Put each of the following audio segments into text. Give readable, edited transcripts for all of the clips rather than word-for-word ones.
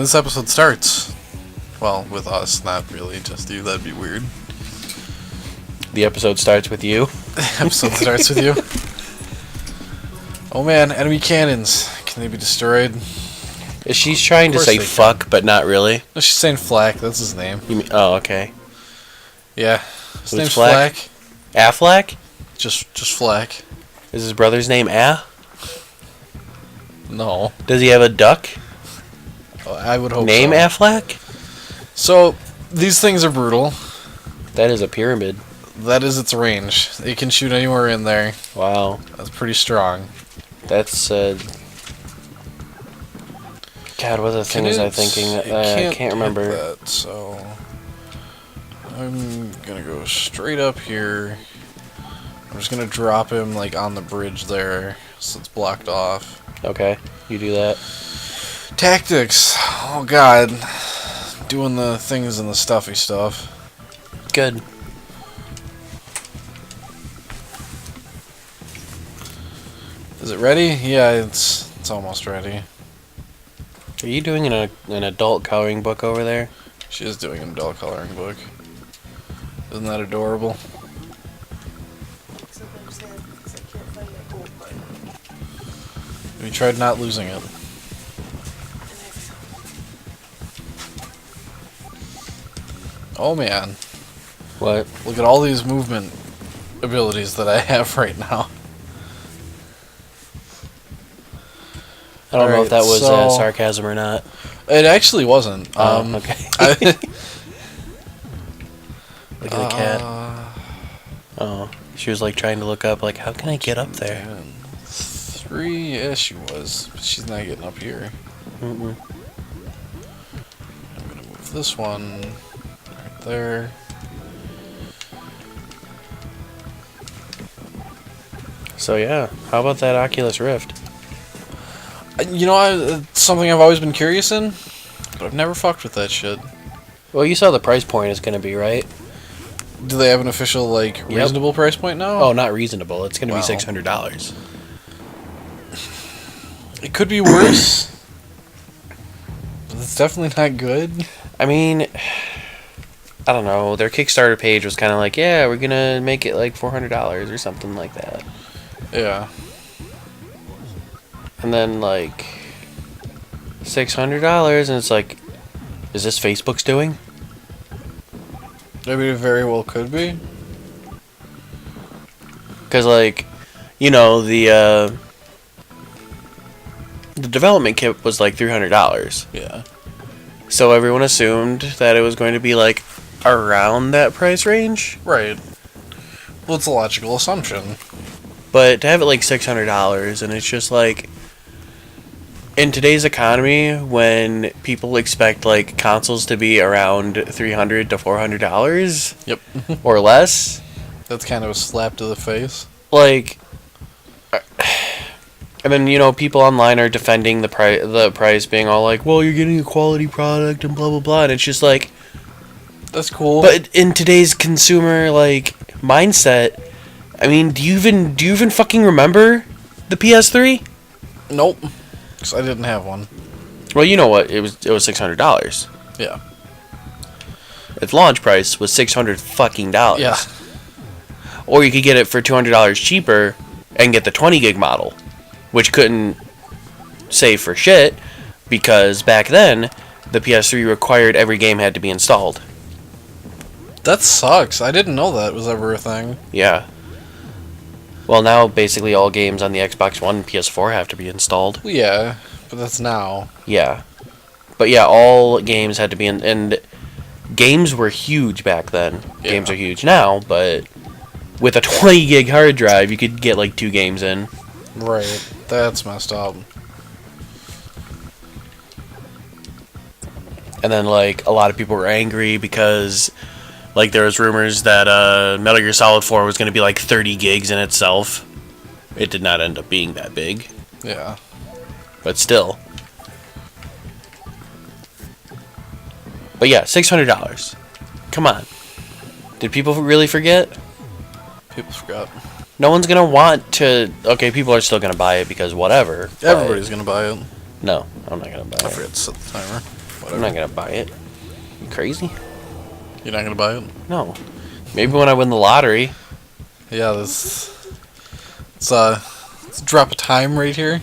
this episode starts. Well, with us, not really, just you. That'd be weird. The episode starts with you? The episode starts with you. Oh man, enemy cannons. Can they be destroyed? She's trying to say fuck, but not really. No, she's saying Flack. That's his name. You mean, oh, okay. Yeah. His name's Flack? Affleck? Just Flack. Is his brother's name No. Does he have a duck? Oh, I would hope Name so. Affleck? So, these things are brutal. That is a pyramid. That is its range. It can shoot anywhere in there. Wow. That's pretty strong. That's, God, what other thing was I thinking? I can't remember. That, so, I'm gonna go straight up here. I'm just gonna drop him, like, on the bridge there, so it's blocked off. Okay, you do that. Tactics. Oh, God. Doing the things and the stuffy stuff. Good. Is it ready? Yeah, it's almost ready. Are you doing an adult coloring book over there? She is doing an adult coloring book. Isn't that adorable? We tried not losing it. Oh man. What? Look at all these movement abilities that I have right now. I don't know if that was so sarcasm or not. It actually wasn't. Okay. Look at the cat. Oh, she was like trying to look up, like, how can I get up there? 3, yeah, she was. But she's not getting up here. Mm-mm. I'm gonna move this one right there. So yeah, how about that Oculus Rift? You know, it's something I've always been curious in, but I've never fucked with that shit. Well, you saw the price point is going to be, right? Do they have an official, like, reasonable price point now? Oh, not reasonable. It's going to be $600. It could be worse. But it's definitely not good. I mean, I don't know. Their Kickstarter page was kind of like, yeah, we're going to make it like $400 or something like that. Yeah. And then, like, $600, and it's like, is this Facebook's doing? Maybe it very well could be. Because, like, you know, the development kit was like $300. Yeah. So everyone assumed that it was going to be, like, around that price range. Right. Well, it's a logical assumption. But to have it, like, $600, and it's just, like, in today's economy, when people expect, like, consoles to be around $300 to $400... Yep. or less... That's kind of a slap to the face. Like... And then, you know, people online are defending the price, being all like, well, you're getting a quality product and blah, blah, blah. And it's just like... That's cool. But in today's consumer, like, mindset... I mean, do you even fucking remember the PS3? Nope. Because I didn't have one. Well, you know what? It was $600. Yeah. Its launch price was $600 fucking dollars. Yeah. Or you could get it for $200 cheaper and get the 20 gig model, which couldn't save for shit because back then the PS3 required every game had to be installed. That sucks. I didn't know that was ever a thing. Yeah. Well, now basically all games on the Xbox One and PS4 have to be installed. Well, yeah, but that's now. Yeah. But yeah, all games had to be in, and games were huge back then. Yeah. Games are huge now, but with a 20 gig hard drive, you could get like 2 games in. Right. That's messed up. And then, like, a lot of people were angry because, like, there was rumors that Metal Gear Solid 4 was going to be, like, 30 gigs in itself. It did not end up being that big. Yeah. But still. But yeah, $600. Come on. Did people really forget? People forgot. No one's going to want to... Okay, people are still going to buy it because whatever. Everybody's going to buy it. No, I'm not going to buy I it. forgot to set the timer. I'm not gonna buy it. You crazy? You're not gonna buy it? No. Maybe when I win the lottery. Yeah, let's drop a time right here.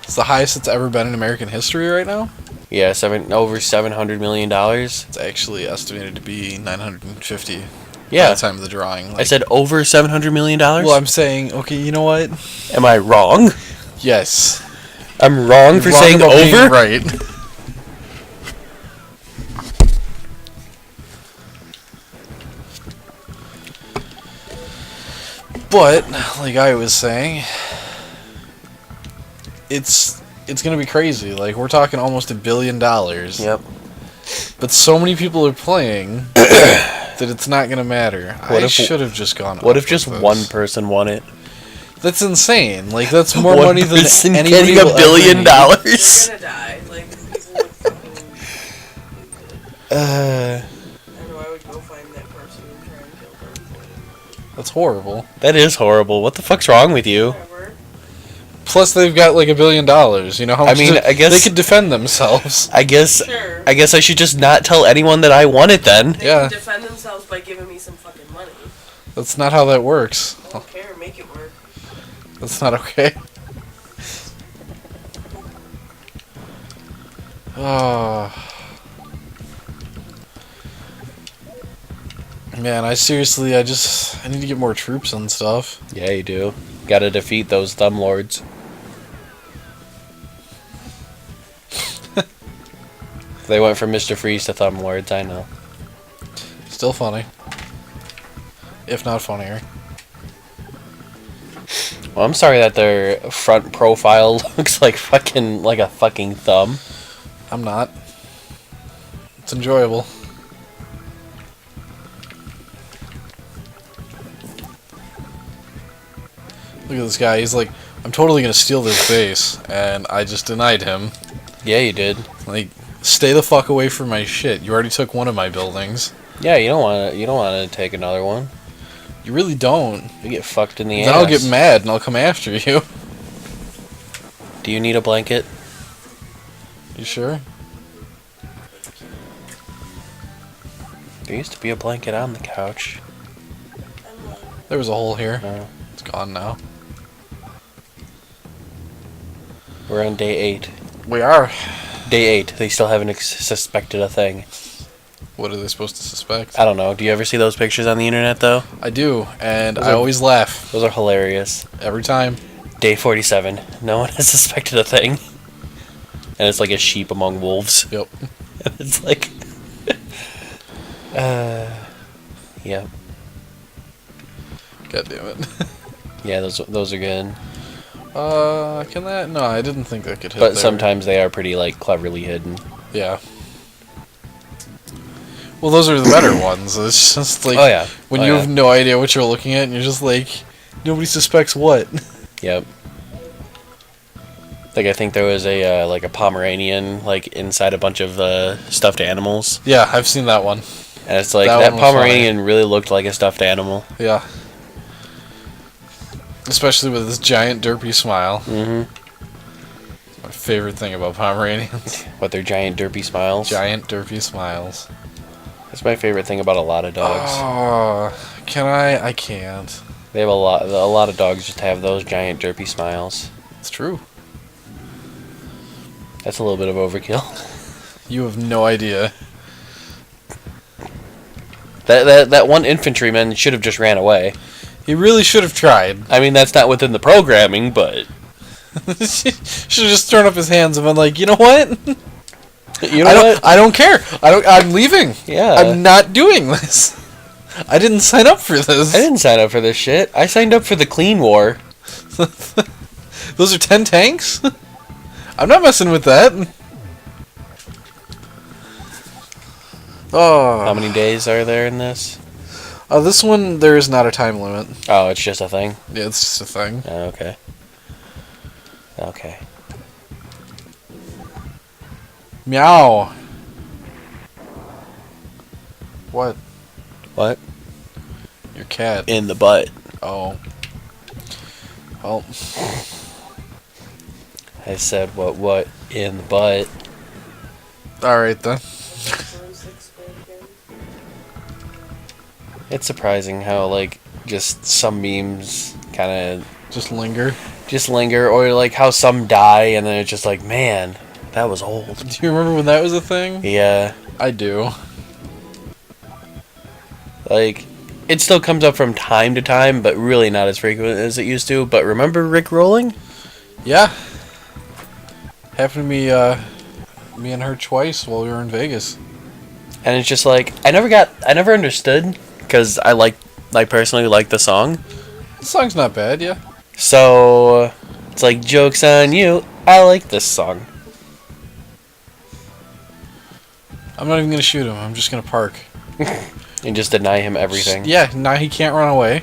It's the highest it's ever been in American history right now. Yeah, over $700 million. It's actually estimated to be 950 by Yeah. the time of the drawing. I said over $700 million? Well, I'm saying, okay, you know what? Am I wrong? Yes. I'm wrong You're for wrong saying about being over? right. But, like I was saying, it's gonna be crazy. Like, we're talking almost $1 billion. Yep. But so many people are playing that it's not gonna matter. I should have just gone. What if up just with this. one person won it? That's insane. Like, that's more One money than person anybody getting will $1 billion. ever need. You're gonna die. Like, people would fucking. I know I would go find that person and try and kill them. That's horrible. That is horrible. What the fuck's wrong with you? Whatever. Plus, they've got like $1 billion. You know how much? I mean, I guess they could defend themselves. I guess Sure. I guess I should just not tell anyone that I won it then. They Yeah. can defend themselves by giving me some fucking money. That's not how that works. I don't care. Make it work. That's not okay. Oh. Man, I need to get more troops and stuff. Yeah, you do. Gotta defeat those thumb lords. They went from Mr. Freeze to thumb lords, I know. Still funny. If not funnier. Well, I'm sorry that their front profile looks like a fucking thumb. I'm not. It's enjoyable. Look at this guy. He's like, I'm totally gonna steal this base, and I just denied him. Yeah, you did. Like, stay the fuck away from my shit. You already took one of my buildings. Yeah, you don't want to take another one. You really don't. You get fucked in the Then ass. I'll get mad and I'll come after you. Do you need a blanket? You sure? There used to be a blanket on the couch. There was a hole here. Oh. It's gone now. We're on day 8. We are. Day 8. They still haven't suspected a thing. What are they supposed to suspect? I don't know. Do you ever see those pictures on the internet, though? I do, and Those I are- always laugh. Those are hilarious. Every time. Day 47. No one has suspected a thing. And it's like a sheep among wolves. Yep. It's like... yeah. God damn it. Yeah, those are good. Can that? No, I didn't think that could hit But there. sometimes they are pretty, like, cleverly hidden. Yeah. Well, those are the better ones. It's just like... Oh, yeah. When Oh, you yeah. have no idea what you're looking at, and you're just like... Nobody suspects what. Yep. Like, I think there was a, like, a Pomeranian, like, inside a bunch of, stuffed animals. Yeah, I've seen that one. And it's like, That that one was Pomeranian really looked like a stuffed animal. Yeah. Especially with this giant derpy smile. Mm-hmm. My favorite thing about Pomeranians. With their giant derpy smiles. Giant derpy smiles. That's my favorite thing about a lot of dogs. Oh, can I? I can't. They have a lot of dogs just have those giant derpy smiles. It's true. That's a little bit of overkill. You have no idea. That one infantryman should have just ran away. He really should have tried. I mean, that's not within the programming, but Should have just thrown up his hands and been like, you know what? you know what? I don't care. I'm leaving. Yeah. I'm not doing this. I didn't sign up for this. I didn't sign up for this shit. I signed up for the clean war. Those are 10 tanks? I'm not messing with that. Oh. How many days are there in this? This one, there is not a time limit. Oh, it's just a thing? Yeah, it's just a thing. Oh, okay. Okay. Meow. What? What? Your cat. In the butt. Oh. Well, I said what in the butt. Alright then. We're in sixth grade again. It's surprising how, like, just some memes kind of Just linger. or, like, how some die, and then it's just like, man, that was old. Do you remember when that was a thing? Yeah. I do. Like, it still comes up from time to time, but really not as frequent as it used to. But remember Rick rolling? Yeah. Happened to me, me and her twice while we were in Vegas. And it's just like, I never understood, because I personally like the song. The song's not bad, yeah. So, it's like, joke's on you, I like this song. I'm not even gonna shoot him, I'm just gonna park. And just deny him everything. Yeah, now he can't run away.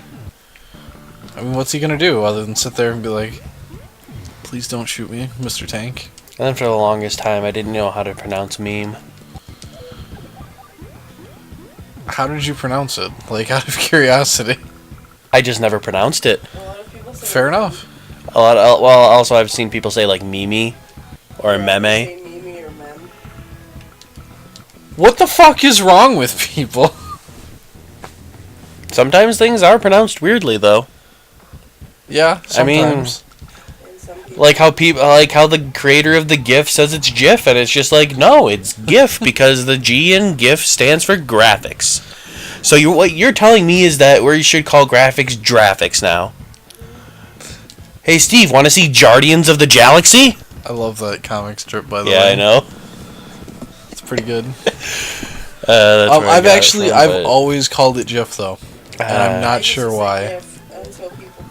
I mean, what's he gonna do other than sit there and be like, please don't shoot me, Mr. Tank? And then for the longest time, I didn't know how to pronounce meme. How did you pronounce it? Like, out of curiosity. I just never pronounced it. A lot of people say Fair enough. Well, also I've seen people say like Mimi or Meme. say Mimi or Mem. What the fuck is wrong with people? Sometimes things are pronounced weirdly though. Yeah, I mean, sometimes. And some people like how the creator of the GIF says it's GIF, and it's just like, no, it's GIF because the G in GIF stands for graphics. So what you're telling me is that we should call graphics Draffics now. Hey Steve, want to see Juardians of the Jalaxy? I love that comic strip, by the way. Yeah, I know. It's pretty good. That's where I got it from, I've but- always called it GIF, though. And I'm I not used sure to say why. GIF until people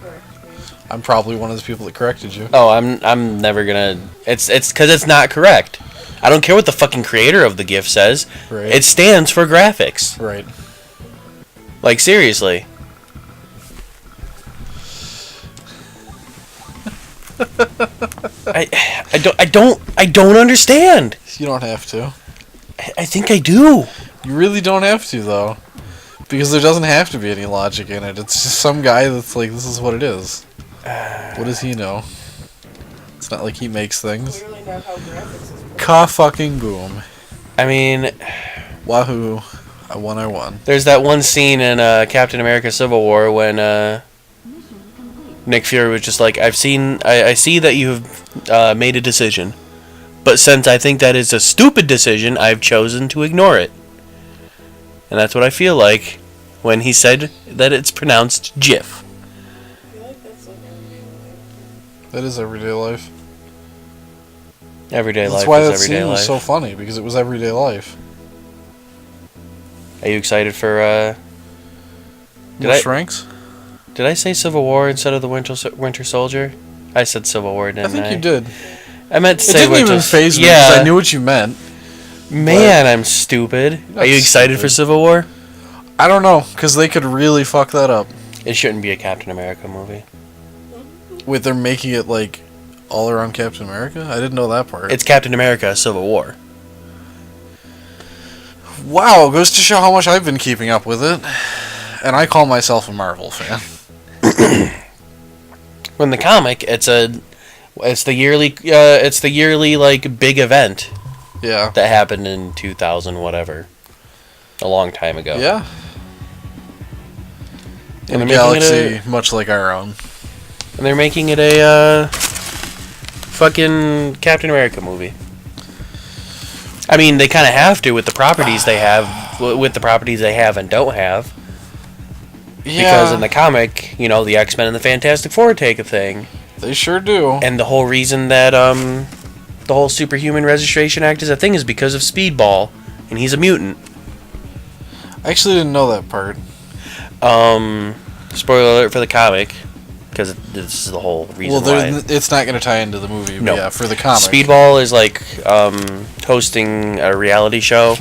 correct me. I'm probably one of the people that corrected you. Oh, I'm never gonna. It's because it's not correct. I don't care what the fucking creator of the GIF says. Right. It stands for graphics. Right. Like seriously. I don't understand. You don't have to. I think I do. You really don't have to, though. Because there doesn't have to be any logic in it. It's just some guy that's like, this is what it is. What does he know? It's not like he makes things. Clearly not how graphics is. Ka-fucking-boom. I mean, Wahoo. I won. there's that one scene in Captain America: Civil War when Nick Fury was just like, I see that you have made a decision, but since I think that is a stupid decision, I've chosen to ignore it. And that's what I feel like when he said that it's pronounced GIF. I feel like that's like everyday life. That is everyday life. Everyday That's life why is that everyday scene was life. so funny, because it was everyday life. Are you excited for? Did More I- shrinks? Did I say Civil War instead of the Winter Soldier? I said Civil War, I didn't I? think you did. I meant to It say didn't Winter. even phase me, Yeah, because I knew what you meant. man, I'm stupid. not Are you excited for stupid. Civil War? I don't know, because they could really fuck that up. It shouldn't be a Captain America movie. Wait, they're making it, like, all around Captain America? I didn't know that part. It's Captain America: Civil War. Wow, goes to show how much I've been keeping up with it. And I call myself a Marvel fan. When the comic, it's the yearly like big event Yeah. that happened in 2000 whatever, a long time ago. Yeah. In And a they're making galaxy much like our own. And they're making it a fucking Captain America movie. I mean, they kind of have to with the properties they have, and don't have. Because in the comic, the X-Men and the Fantastic Four take a thing. They sure do. And the whole reason that the whole Superhuman Registration Act is a thing is because of Speedball, and he's a mutant. I actually didn't know that part. Spoiler alert for the comic, because this is the whole reason why. It's not going to tie into the movie, but No. yeah, for the comic. Speedball is like hosting a reality show,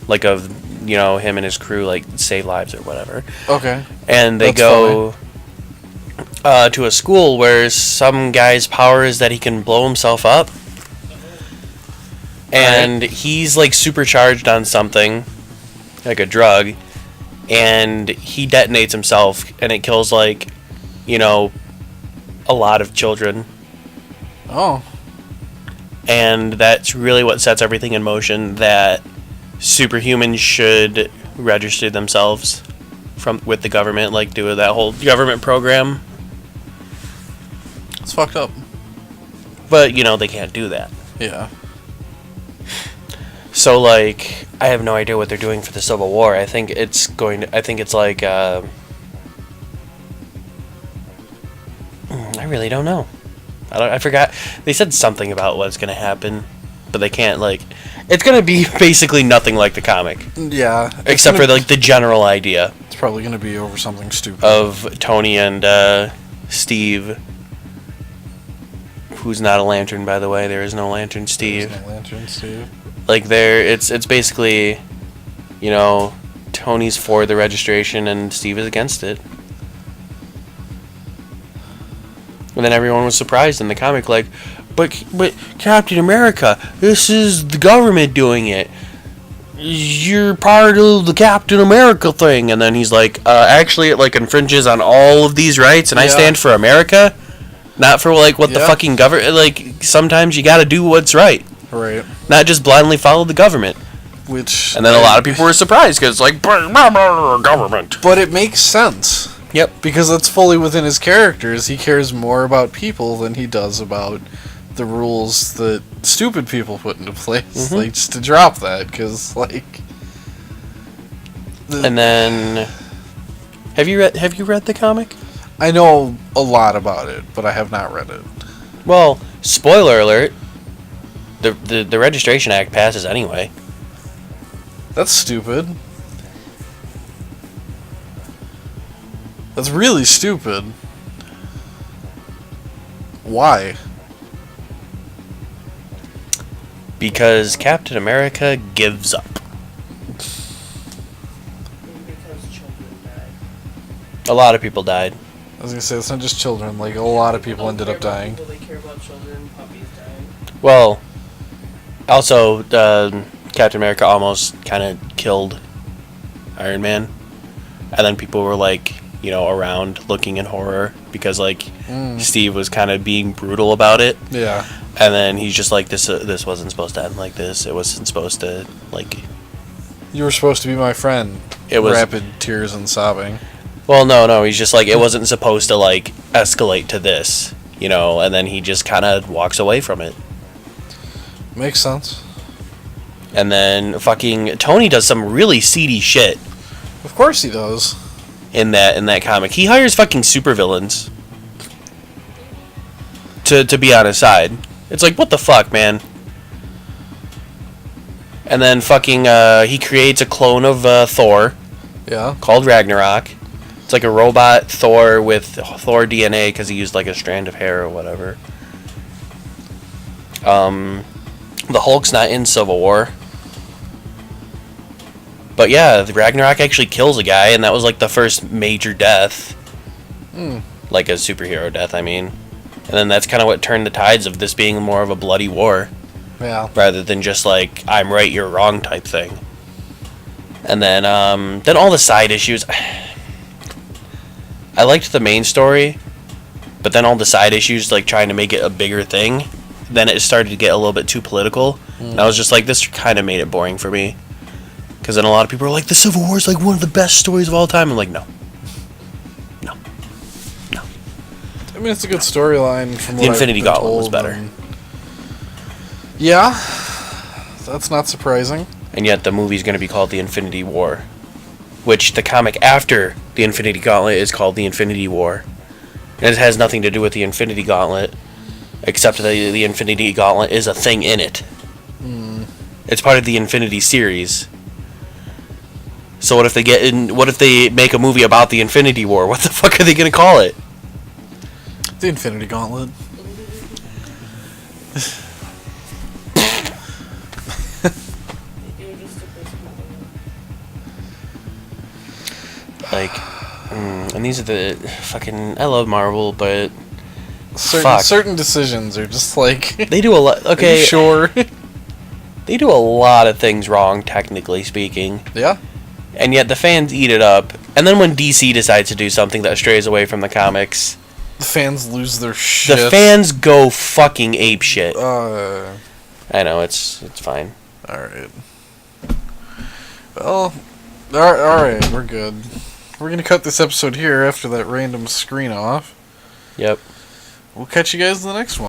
like of him and his crew like save lives or whatever. Okay. And they That's go to a school where some guy's power is that he can blow himself up, and he's like supercharged on something, like a drug, and he detonates himself, and it kills like a lot of children. Oh. And that's really what sets everything in motion, that superhumans should register themselves with the government, like do that whole government program. It's fucked up. But, they can't do that. Yeah. So, like, I have no idea what they're doing for the Civil War. I think it's like, I really don't know. I forgot. They said something about what's going to happen, but they can't, like, it's going to be basically nothing like the comic. Yeah. Except for, like, the general idea. It's probably going to be over something stupid. Of Tony and, Steve, who's not a Lantern, by the way. There is no Lantern Steve. There's no Lantern Steve. Like, it's basically, Tony's for the registration and Steve is against it. And then everyone was surprised in the comic, like, but Captain America, this is the government doing it. You're part of the Captain America thing. And then he's like, actually it, like, infringes on all of these rights, and I stand for America, not for, like, what the fucking government, like, sometimes you gotta do what's right. Right. Not just blindly follow the government. And then a lot of people were surprised, because it's like, government. But it makes sense. Yep. Because that's fully within his characters. He cares more about people than he does about the rules that stupid people put into place. Mm-hmm. Like, just to drop that, because, like... And then... Have you read the comic? I know a lot about it, but I have not read it. Well, spoiler alert. The Registration Act passes anyway. That's stupid. That's really stupid. Why? Because Captain America gives up. Because children died. A lot of people died. I was gonna say, it's not just children, like, a lot of people ended up dying. People, they care about children, puppies dying. Well, also, Captain America almost kind of killed Iron Man. And then people were like, around looking in horror because, like, Steve was kind of being brutal about it. Yeah. And then he's just like, this wasn't supposed to end like this. It wasn't supposed to, like... You were supposed to be my friend. It was... Rapid tears and sobbing. Well, no, he's just like, it wasn't supposed to, like, escalate to this, and then he just kind of walks away from it. Makes sense. And then fucking Tony does some really seedy shit. Of course he does. In that comic. He hires fucking supervillains to be on his side. It's like, what the fuck, man? And then fucking he creates a clone of Thor. Yeah. Called Ragnarok. It's like a robot Thor with Thor DNA because he used like a strand of hair or whatever. The Hulk's not in Civil War. But yeah, the Ragnarok actually kills a guy, and that was like the first major death. Like a superhero death, I mean. And then that's kind of what turned the tides of this being more of a bloody war. Yeah. Rather than just like, I'm right, you're wrong type thing. And then all the side issues. I liked the main story, but then all the side issues, like trying to make it a bigger thing, then it started to get a little bit too political. And I was just like, this kind of made it boring for me. Because then a lot of people are like, the Civil War is like one of the best stories of all time. I'm like, no. I mean, it's a good storyline from what The Infinity I've been Gauntlet was told, better. Yeah. That's not surprising. And yet the movie's going to be called The Infinity War. Which the comic after The Infinity Gauntlet is called The Infinity War. And it has nothing to do with The Infinity Gauntlet. Except that the Infinity Gauntlet is a thing in it. It's part of the Infinity series. So what if they make a movie about the Infinity War? What the fuck are they going to call it? The Infinity Gauntlet. Like, and these are the fucking... I love Marvel, but... Certain decisions are just like... They do a lot... Okay. Are you sure? They do a lot of things wrong, technically speaking. Yeah. And yet the fans eat it up. And then when DC decides to do something that strays away from the comics... The fans lose their shit. The fans go fucking apeshit. I know, it's fine. Alright. Well, alright, we're good. We're gonna cut this episode here after that random screen off. Yep. We'll catch you guys in the next one.